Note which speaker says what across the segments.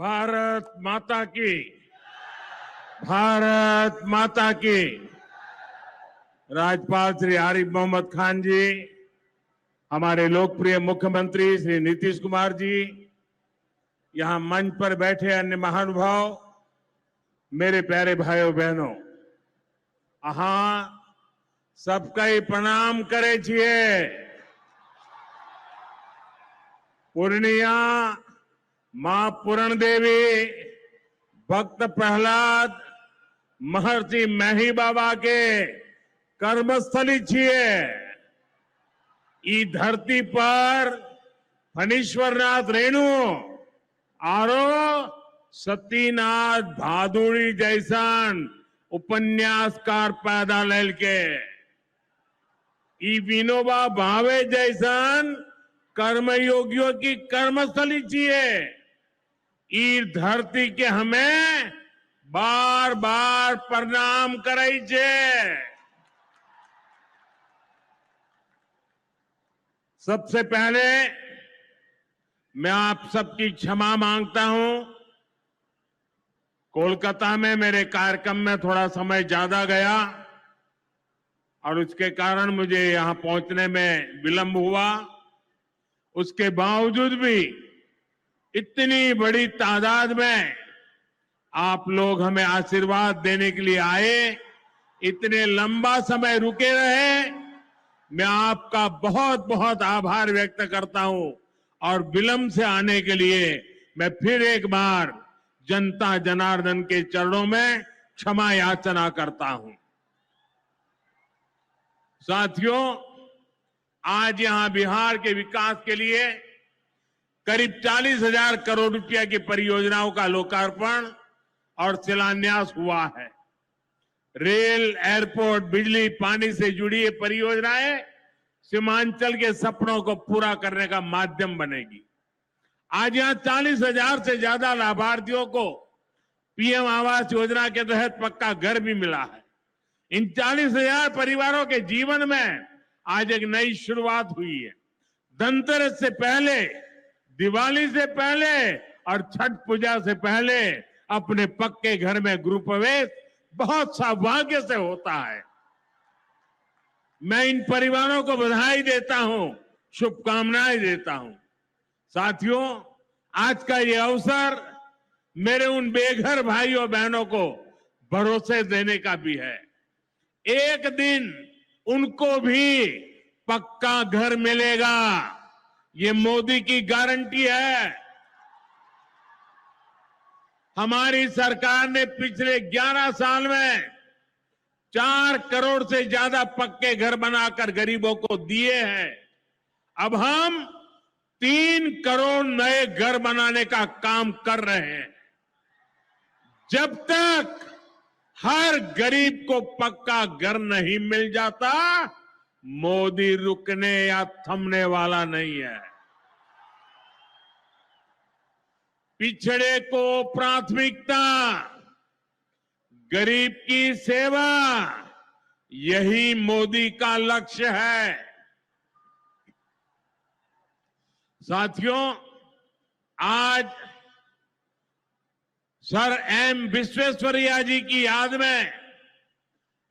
Speaker 1: भारत माता की, भारत माता की। राज्यपाल श्री आरिफ मोहम्मद खान जी, हमारे लोकप्रिय मुख्यमंत्री श्री नीतीश कुमार जी, यहां मंच पर बैठे अन्य महानुभाव, मेरे प्यारे भाइयों बहनों, अहां सबका ही प्रणाम करे छिए। पूर्णिया मां पूरण देवी, भक्त प्रहलाद, महर्षि मेही बाबा के कर्मस्थली छिए। ई धरती पर फणीश्वरनाथ रेणु आरो सतीनाथ भादुड़ी जैसन उपन्यासकार पैदा लेल के, ई विनोबा भावे जैसन कर्मयोगियों की कर्मस्थली छिए। ई धरती के हमें बार बार प्रणाम करे छे। सबसे पहले मैं आप सबकी क्षमा मांगता हूं। कोलकाता में मेरे कार्यक्रम में थोड़ा समय ज्यादा गया और उसके कारण मुझे यहां पहुंचने में विलंब हुआ। उसके बावजूद भी इतनी बड़ी तादाद में आप लोग हमें आशीर्वाद देने के लिए आए, इतने लंबा समय रुके रहे, मैं आपका बहुत बहुत आभार व्यक्त करता हूं। और विलंब से आने के लिए मैं फिर एक बार जनता जनार्दन के चरणों में क्षमा याचना करता हूं। साथियों, आज यहां बिहार के विकास के लिए करीब 40,000 करोड़ रुपया की परियोजनाओं का लोकार्पण और शिलान्यास हुआ है। रेल, एयरपोर्ट, बिजली, पानी से जुड़ी ये परियोजनाएं सीमांचल के सपनों को पूरा करने का माध्यम बनेगी। आज यहां 40,000 से ज्यादा लाभार्थियों को पीएम आवास योजना के तहत पक्का घर भी मिला है। इन 40,000 परिवारों के जीवन में आज एक नई शुरुआत हुई है। धनतेरस से पहले, दिवाली से पहले और छठ पूजा से पहले अपने पक्के घर में गृह प्रवेश बहुत सौभाग्य से होता है। मैं इन परिवारों को बधाई देता हूं, शुभकामनाएं देता हूं। साथियों, आज का ये अवसर मेरे उन बेघर भाइयों बहनों को भरोसे देने का भी है। एक दिन उनको भी पक्का घर मिलेगा, ये मोदी की गारंटी है। हमारी सरकार ने पिछले 11 साल में 4 करोड़ से ज्यादा पक्के घर बनाकर गरीबों को दिए हैं। अब हम 3 करोड़ नए घर बनाने का काम कर रहे हैं। जब तक हर गरीब को पक्का घर नहीं मिल जाता, मोदी रुकने या थमने वाला नहीं है। पिछड़े को प्राथमिकता, गरीब की सेवा, यही मोदी का लक्ष्य है। साथियों, आज सर एम विश्वेश्वरैया जी की याद में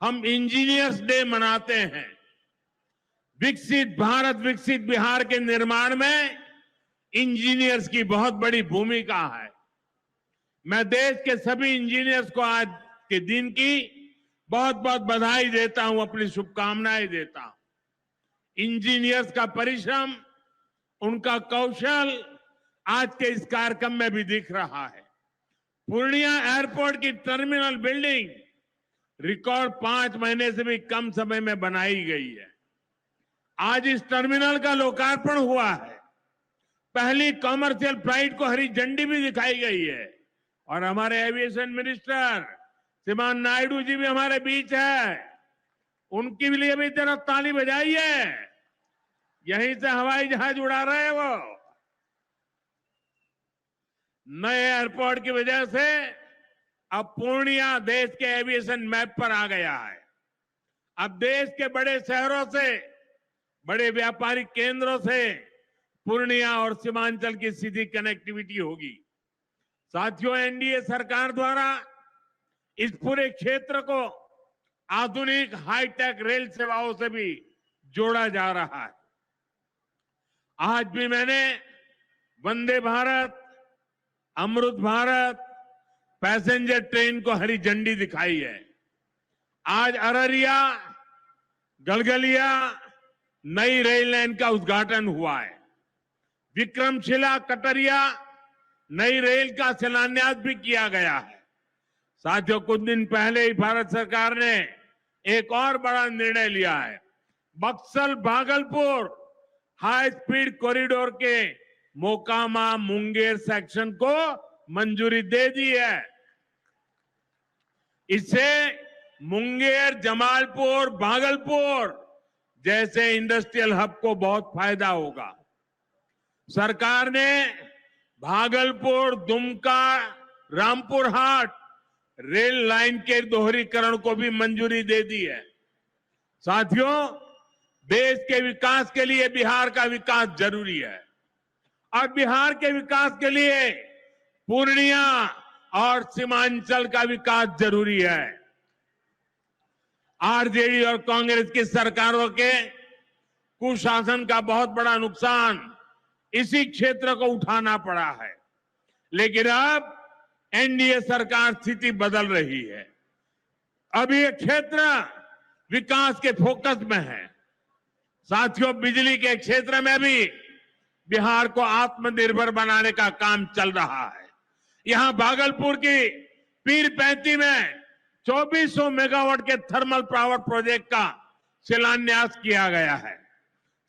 Speaker 1: हम इंजीनियर्स डे मनाते हैं। विकसित भारत, विकसित बिहार के निर्माण में इंजीनियर्स की बहुत बड़ी भूमिका है। मैं देश के सभी इंजीनियर्स को आज के दिन की बहुत बहुत बधाई देता हूं, अपनी शुभकामनाएं देता हूं। इंजीनियर्स का परिश्रम, उनका कौशल आज के इस कार्यक्रम में भी दिख रहा है। पूर्णिया एयरपोर्ट की टर्मिनल बिल्डिंग रिकॉर्ड 5 महीने से भी कम समय में बनाई गई है। आज इस टर्मिनल का लोकार्पण हुआ है। पहली कॉमर्शियल फ्लाइट को हरी झंडी भी दिखाई गई है। और हमारे एविएशन मिनिस्टर श्रीमान नायडू जी भी हमारे बीच है। उनके लिए भी जरा ताली बजाइए। यहीं से हवाई जहाज उड़ा रहे हैं वो। नए एयरपोर्ट की वजह से अब पूर्णिया देश के एविएशन मैप पर आ गया है। अब देश के बड़े शहरों से, बड़े व्यापारिक केंद्रों से पूर्णिया और सीमांचल की सीधी कनेक्टिविटी होगी। साथियों, एनडीए सरकार द्वारा इस पूरे क्षेत्र को आधुनिक हाईटेक रेल सेवाओं से भी जोड़ा जा रहा है। आज भी मैंने वंदे भारत, अमृत भारत पैसेंजर ट्रेन को हरी झंडी दिखाई है। आज अररिया गलगलिया नई रेल लाइन का उद्घाटन हुआ है। विक्रमशिला कटरिया नई रेल का शिलान्यास भी किया गया है। साथियों, कुछ दिन पहले ही भारत सरकार ने एक और बड़ा निर्णय लिया है। Buxar Bhagalpur high speed corridor के मोकामा मुंगेर सेक्शन को मंजूरी दे दी है। इससे मुंगेर, जमालपुर, भागलपुर जैसे इंडस्ट्रियल हब को बहुत फायदा होगा। सरकार ने भागलपुर, दुमका, रामपुर हाट रेल लाइन के दोहरीकरण को भी मंजूरी दे दी है। साथियों, देश के विकास के लिए बिहार का विकास जरूरी है और बिहार के विकास के लिए पूर्णिया और सीमांचल का विकास जरूरी है। आरजेडी और कांग्रेस की सरकारों के कुशासन का बहुत बड़ा नुकसान इसी क्षेत्र को उठाना पड़ा है, लेकिन अब एनडीए सरकार स्थिति बदल रही है। अब ये क्षेत्र विकास के फोकस में है। साथियों, बिजली के क्षेत्र में भी बिहार को आत्मनिर्भर बनाने का काम चल रहा है। यहां भागलपुर की पीरपैंती में 2400 मेगावाट के थर्मल पावर प्रोजेक्ट का शिलान्यास किया गया है।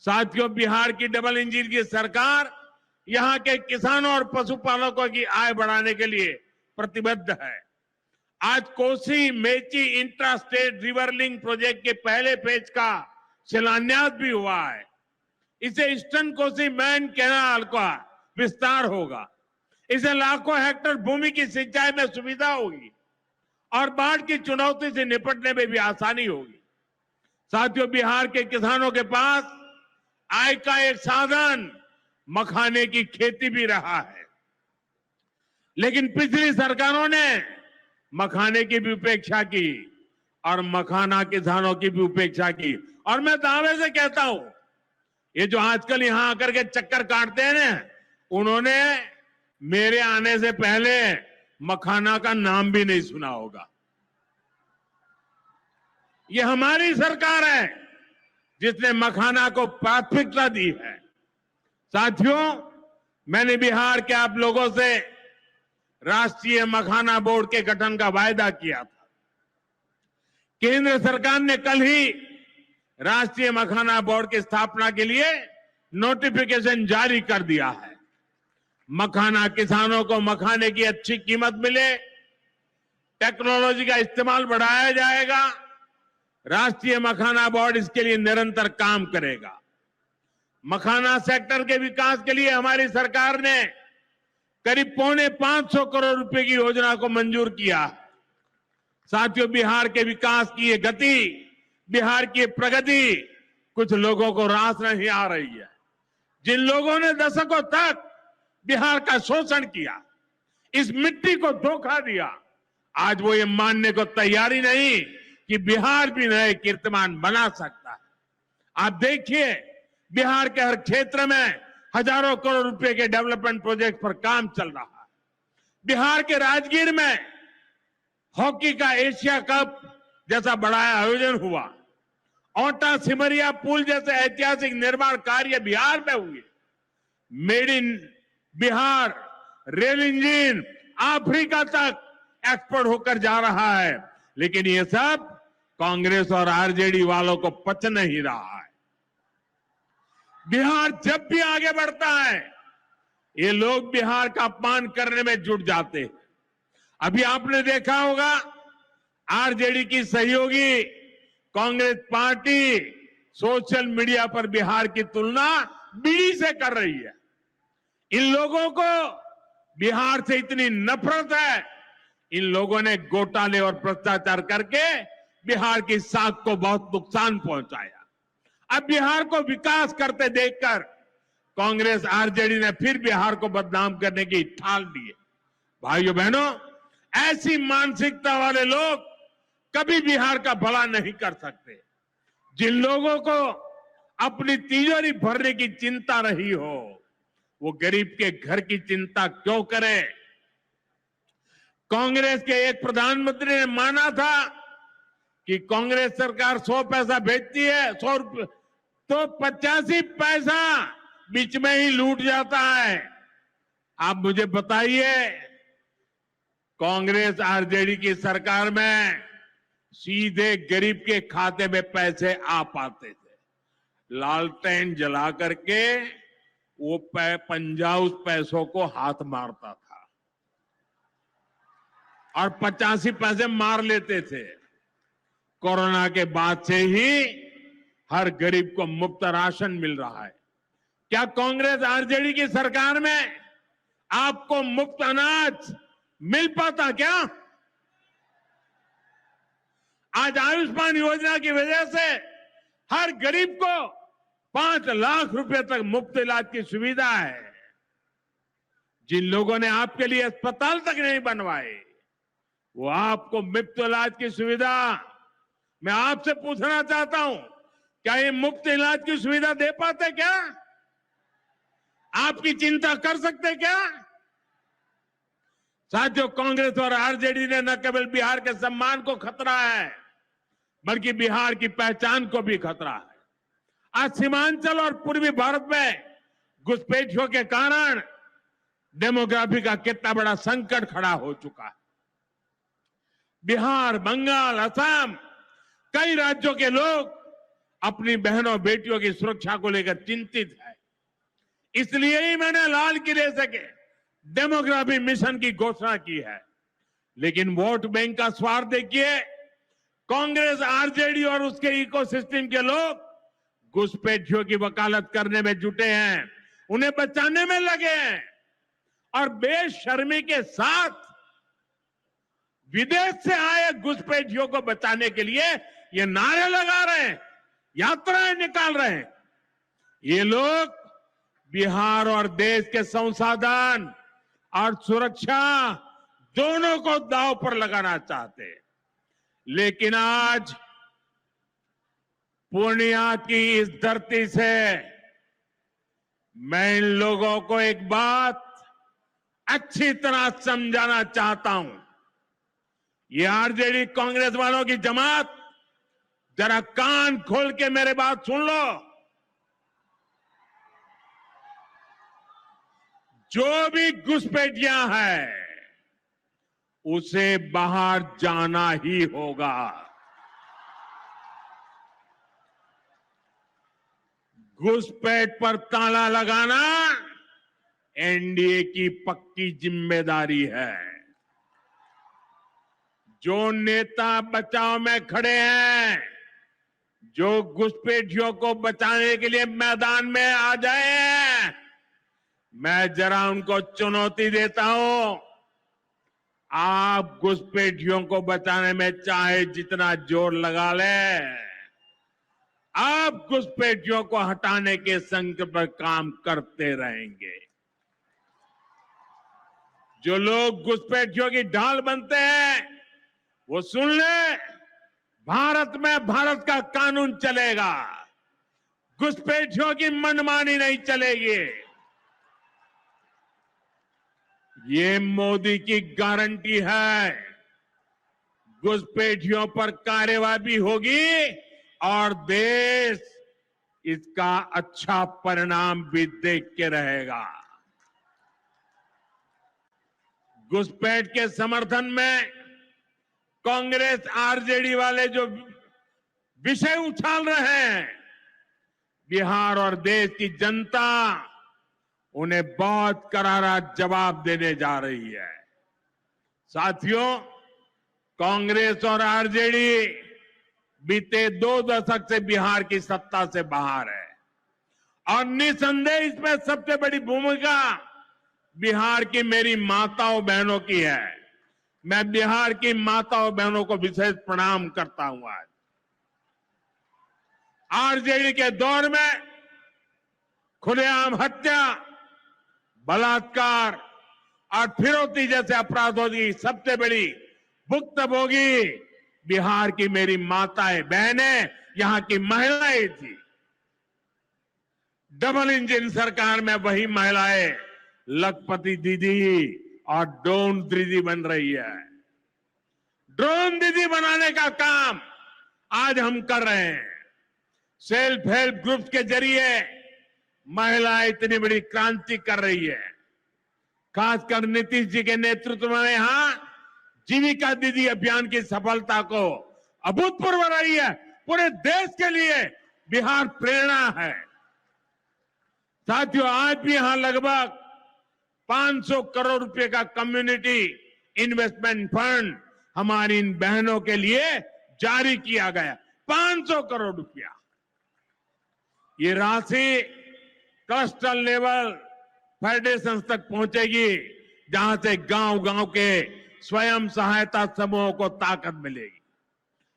Speaker 1: साथियों, बिहार की डबल इंजन की सरकार यहां के किसानों और पशुपालकों की आय बढ़ाने के लिए प्रतिबद्ध है। आज Kosi Mechi intra state river link project के पहले फेज का शिलान्यास भी हुआ है। इसे ईस्टर्न कोसी मेन कैनाल का विस्तार होगा। इसे लाखों हेक्टेयर भूमि की सिंचाई में सुविधा होगी और बाढ़ की चुनौती से निपटने में भी आसानी होगी। साथियों, बिहार के किसानों के पास आय का एक साधन मखाने की खेती भी रहा है, लेकिन पिछली सरकारों ने मखाने की भी उपेक्षा की और मखाना किसानों की भी उपेक्षा की। और मैं दावे से कहता हूं, ये जो आजकल यहां आकर के चक्कर काटते हैं ना, उन्होंने मेरे आने से पहले मखाना का नाम भी नहीं सुना होगा। ये हमारी सरकार है जिसने मखाना को प्राथमिकता दी है। साथियों, मैंने बिहार के आप लोगों से राष्ट्रीय मखाना बोर्ड के गठन का वायदा किया था। केंद्र सरकार ने कल ही राष्ट्रीय मखाना बोर्ड की स्थापना के लिए नोटिफिकेशन जारी कर दिया है। मखाना किसानों को मखाने की अच्छी कीमत मिले, टेक्नोलॉजी का इस्तेमाल बढ़ाया जाएगा। राष्ट्रीय मखाना बोर्ड इसके लिए निरंतर काम करेगा। मखाना सेक्टर के विकास के लिए हमारी सरकार ने करीब 550 करोड़ रुपए की योजना को मंजूर किया। साथियों, बिहार के विकास की ये गति, बिहार की प्रगति कुछ लोगों को रास नहीं आ रही है। जिन लोगों ने दशकों तक बिहार का शोषण किया, इस मिट्टी को धोखा दिया, आज वो ये मानने को तैयारी नहीं कि बिहार भी नए कीर्तिमान बना सकता है। आप देखिए, बिहार के हर क्षेत्र में हजारों करोड़ रुपए के डेवलपमेंट प्रोजेक्ट पर काम चल रहा है। बिहार के राजगीर में हॉकी का एशिया कप जैसा बड़ा आयोजन हुआ। ओटा सिमरिया पुल जैसे ऐतिहासिक निर्माण कार्य बिहार में हुए। Made in Bihar rail engine Africa तक एक्सपोर्ट होकर जा रहा है, लेकिन ये सब कांग्रेस और आरजेडी वालों को पच नहीं रहा है। बिहार जब भी आगे बढ़ता है, ये लोग बिहार का अपमान करने में जुट जाते हैं। अभी आपने देखा होगा, आरजेडी की सहयोगी कांग्रेस पार्टी सोशल मीडिया पर बिहार की तुलना बीड़ी से कर रही है। इन लोगों को बिहार से इतनी नफरत है, इन लोगों ने घोटाले और भ्रष्टाचार करके बिहार की साख को बहुत नुकसान पहुंचाया। अब बिहार को विकास करते देखकर कांग्रेस आरजेडी ने फिर बिहार को बदनाम करने की ठान ली है। भाइयों बहनों, ऐसी मानसिकता वाले लोग कभी बिहार का भला नहीं कर सकते। जिन लोगों को अपनी तिजोरी भरने की चिंता रही हो, वो गरीब के घर की चिंता क्यों करे? कांग्रेस के एक प्रधानमंत्री ने माना था कि कांग्रेस सरकार 100 पैसा भेजती है, 100 रुपये, तो 85 पैसा बीच में ही लूट जाता है। आप मुझे बताइए, कांग्रेस आरजेडी की सरकार में सीधे गरीब के खाते में पैसे आ पाते थे। लालटेन जला करके वो पंजा उस पैसों को हाथ मारता था और 85 पैसे मार लेते थे। कोरोना के बाद से ही हर गरीब को मुफ्त राशन मिल रहा है। क्या कांग्रेस आरजेडी की सरकार में आपको मुफ्त अनाज मिल पाता क्या? आज आयुष्मान योजना की वजह से हर गरीब को 5 लाख रुपए तक मुफ्त इलाज की सुविधा है। जिन लोगों ने आपके लिए अस्पताल तक नहीं बनवाए, वो आपको मुफ्त इलाज की सुविधा, मैं आपसे पूछना चाहता हूं, क्या ये मुफ्त इलाज की सुविधा दे पाते क्या? आपकी चिंता कर सकते क्या? साथियों, कांग्रेस और आरजेडी ने न केवल बिहार के सम्मान को खतरा है, बल्कि बिहार की पहचान को भी खतरा है। आज सीमांचल और पूर्वी भारत में घुसपैठियों के कारण डेमोग्राफी का कितना बड़ा संकट खड़ा हो चुका है। बिहार, बंगाल, असम, कई राज्यों के लोग अपनी बहनों बेटियों की सुरक्षा को लेकर चिंतित है। इसलिए ही मैंने लाल किले से डेमोग्राफी मिशन की घोषणा की है। लेकिन वोट बैंक का स्वार्थ देखिए, कांग्रेस, आरजेडी और उसके इकोसिस्टम के लोग घुसपैठियों की वकालत करने में जुटे हैं, उन्हें बचाने में लगे हैं और बेशर्मी के साथ विदेश से आए घुसपैठियों को बचाने के लिए ये नारे लगा रहे हैं, यात्राएं निकाल रहे हैं। ये लोग बिहार और देश के संसाधन और सुरक्षा दोनों को दांव पर लगाना चाहते हैं। लेकिन आज पूर्णिया की इस धरती से मैं इन लोगों को एक बात अच्छी तरह समझाना चाहता हूं। ये आरजेडी कांग्रेस वालों की जमात, जरा कान खोल के मेरे बात सुन लो। जो भी घुसपैठियां हैं, उसे बाहर जाना ही होगा। घुसपैठ पर ताला लगाना एनडीए की पक्की जिम्मेदारी है। जो नेता बचाव में खड़े हैं, जो घुसपैठियों को बचाने के लिए मैदान में आ जाए, मैं जरा उनको चुनौती देता हूं। आप घुसपैठियों को बचाने में चाहे जितना जोर लगा ले, आप घुसपैठियों को हटाने के संकल्प पर काम करते रहेंगे। जो लोग घुसपैठियों की ढाल बनते हैं, वो सुन ले, भारत में भारत का कानून चलेगा, घुसपैठियों की मनमानी नहीं चलेगी। ये मोदी की गारंटी है। घुसपैठियों पर कार्रवाई भी होगी और देश इसका अच्छा परिणाम भी देख के रहेगा। घुसपैठ के समर्थन में कांग्रेस, आरजेडी वाले जो विषय उछाल रहे हैं, बिहार और देश की जनता उन्हें बहुत करारा जवाब देने जा रही है। साथियों, कांग्रेस और आरजेडी बीते 2 दशक से बिहार की सत्ता से बाहर है और निसंदेह इसमें सबसे बड़ी भूमिका बिहार की मेरी माताओं बहनों की है। मैं बिहार की माताओं बहनों को विशेष प्रणाम करता हूं। आज आरजेडी के दौर में खुलेआम हत्या, बलात्कार और फिरौती जैसे अपराधों की सबसे बड़ी भुक्तभोगी बिहार की मेरी माताएं बहनें, यहां की महिलाएं थी। डबल इंजन सरकार में वही महिलाएं लखपति दीदी और ड्रोन दीदी बन रही है। ड्रोन दीदी बनाने का काम आज हम कर रहे हैं। सेल्फ हेल्प ग्रुप के जरिए महिलाएं इतनी बड़ी क्रांति कर रही है। खासकर नीतीश जी के नेतृत्व में यहां जीविका दीदी अभियान की सफलता को अभूतपूर्व रही है। पूरे देश के लिए बिहार प्रेरणा है। साथियों, आज भी यहां लगभग 500 करोड़ रुपए का कम्युनिटी इन्वेस्टमेंट फंड हमारी इन बहनों के लिए जारी किया गया। 500 करोड़ रुपया। ये राशि क्लस्टर लेवल फेडरेशन तक पहुंचेगी, जहां से गांव-गांव के स्वयं सहायता समूहों को ताकत मिलेगी।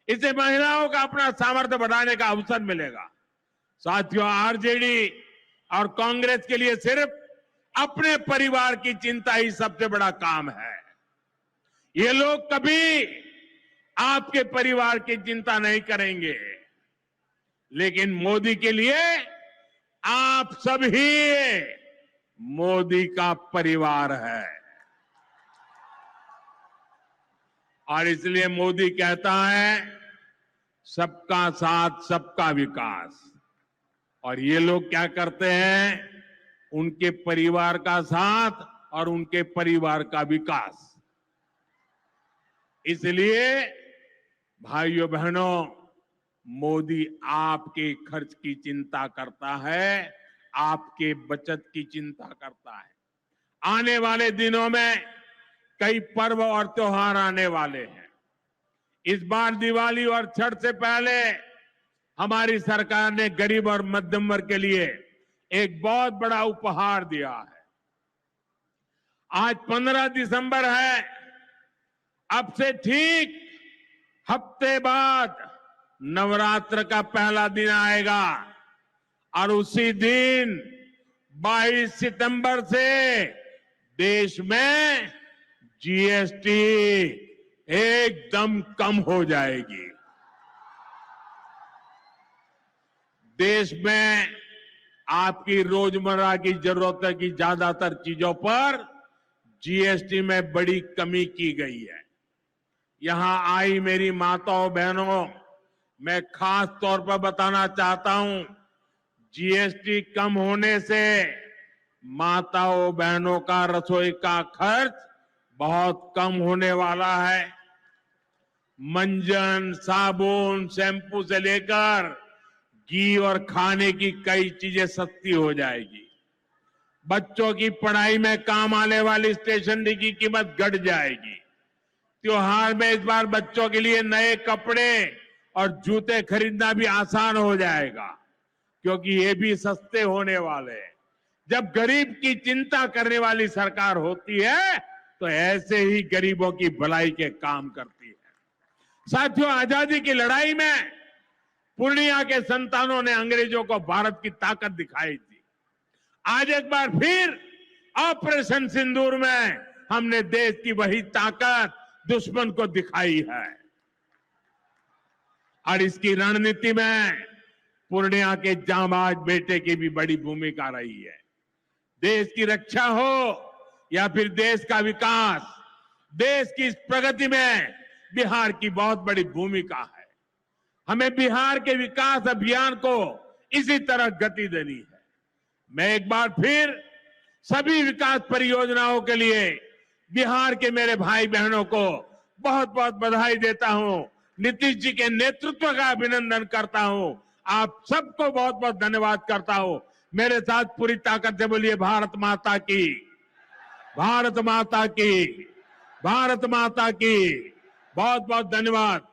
Speaker 1: इससे महिलाओं का अपना सामर्थ्य बढ़ाने का अवसर मिलेगा। साथियों, आरजेडी और कांग्रेस के लिए सिर्फ अपने परिवार की चिंता ही सबसे बड़ा काम है। ये लोग कभी आपके परिवार की चिंता नहीं करेंगे, लेकिन मोदी के लिए आप सभी मोदी का परिवार है। और इसलिए मोदी कहता है सबका साथ सबका विकास। और ये लोग क्या करते हैं? उनके परिवार का साथ और उनके परिवार का विकास। इसलिए भाइयों बहनों, मोदी आपके खर्च की चिंता करता है, आपके बचत की चिंता करता है। आने वाले दिनों में कई पर्व और त्योहार आने वाले हैं। इस बार दिवाली और छठ से पहले हमारी सरकार ने गरीब और मध्यम वर्ग के लिए एक बहुत बड़ा उपहार दिया है। आज 15 दिसंबर है। अब से ठीक हफ्ते बाद नवरात्र का पहला दिन आएगा और उसी दिन 22 सितंबर से देश में जीएसटी एकदम कम हो जाएगी। देश में आपकी रोजमर्रा की जरूरत की ज्यादातर चीजों पर जीएसटी में बड़ी कमी की गई है। यहां आई मेरी माताओं बहनों, मैं खास तौर पर बताना चाहता हूं, जीएसटी कम होने से माताओं बहनों का रसोई का खर्च बहुत कम होने वाला है। मंजन, साबुन, शैम्पू से लेकर घी और खाने की कई चीजें सस्ती हो जाएगी। बच्चों की पढ़ाई में काम आने वाली स्टेशनरी की कीमत घट जाएगी। त्योहार में इस बार बच्चों के लिए नए कपड़े और जूते खरीदना भी आसान हो जाएगा, क्योंकि ये भी सस्ते होने वाले हैं। जब गरीब की चिंता करने वाली सरकार होती है तो ऐसे ही गरीबों की भलाई के काम करती है। साथियों, आजादी की लड़ाई में पूर्णिया के संतानों ने अंग्रेजों को भारत की ताकत दिखाई थी। आज एक बार फिर ऑपरेशन सिंदूर में हमने देश की वही ताकत दुश्मन को दिखाई है। और इसकी रणनीति में पूर्णिया के जांबाज बेटे की भी बड़ी भूमिका रही है। देश की रक्षा हो या फिर देश का विकास, देश की इस प्रगति में बिहार की बहुत बड़ी भूमिका है। हमें बिहार के विकास अभियान को इसी तरह गति देनी है। मैं एक बार फिर सभी विकास परियोजनाओं के लिए बिहार के मेरे भाई बहनों को बहुत बहुत बधाई देता हूं। नीतीश जी के नेतृत्व का अभिनंदन करता हूं। आप सबको बहुत बहुत धन्यवाद करता हूं। मेरे साथ पूरी ताकत से बोलिए भारत माता की, भारत माता की, भारत माता की। बहुत बहुत धन्यवाद।